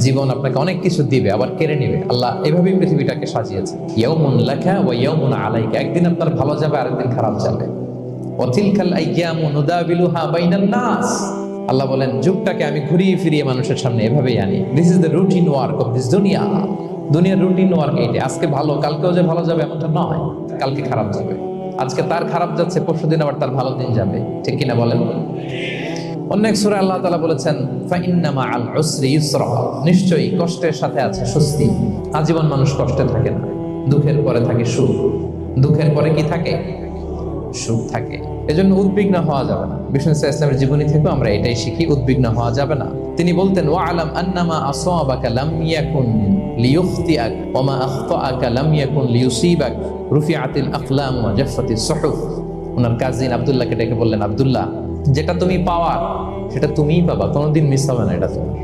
জীবন আপনাকে অনেক কিছু দিবে, আবার কেড়ে নেবে। আল্লাহ এভাবেই পৃথিবীটাকে সাজিয়েছে। ইয়াউমুন লাকা ওয়া ইয়াউমুন আলাইকা, একদিন আপনার ভালো যাবে, আরেকদিন খারাপ যাবে। ওয়া তিলকাল আইয়ামু নুদাবিলুহা বাইনান নাস, আল্লাহ বলেন যুগটাকে আমি ঘুরিয়ে ফিরিয়ে মানুষের সামনে এভাবেই আনি। This is the routine work of this দুনিয়া। দুনিয়ার রুটিন ওয়ার্ক এইটা। আজকে ভালো, কালকেও যে ভালো যাবে এমনটা নয়, কালকে খারাপ যাবে। আজকে তার খারাপ যাচ্ছে, পরশুদিন আবার তার ভালো দিন যাবে, ঠিক কিনা বলেন? অন্য এক সূরায় আল্লাহ তাআলা বলেছেন ফাইন্না মাআল উসরি ইউসরা, নিশ্চয়ই কষ্টের সাথে আছে স্বস্তি। আজীবন মানুষ কষ্টে থাকে না, দুঃখের পরে থাকে সুখ, দুঃখের পরে কি থাকে? সুখ থাকে। এজন্য উদ্বিগ্ন হওয়া যাবে না। বিষ্ণু ইসলামের জীবনী থেকে আমরা এটাই শিখি, উদ্বিগ্ন হওয়া যাবে না। তিনি বলতেন ওয়া আলাম আন্নামা আসাবাকা লাম ইয়াকুন লিয়ুখতিআক ওয়া মা আখতাআকা লাম ইয়াকুন লিয়ুসিবাক রুফিআতিল আকলাম ওয়া জাফফাতিস সুহুফ। ওনার কাজিন আব্দুল্লাহকে ডেকে বললেন, আব্দুল্লাহ, যেটা তুমি পাওয়ার সেটা তুমিই পাবা, কোনোদিন মিস হবে না এটা তোমার।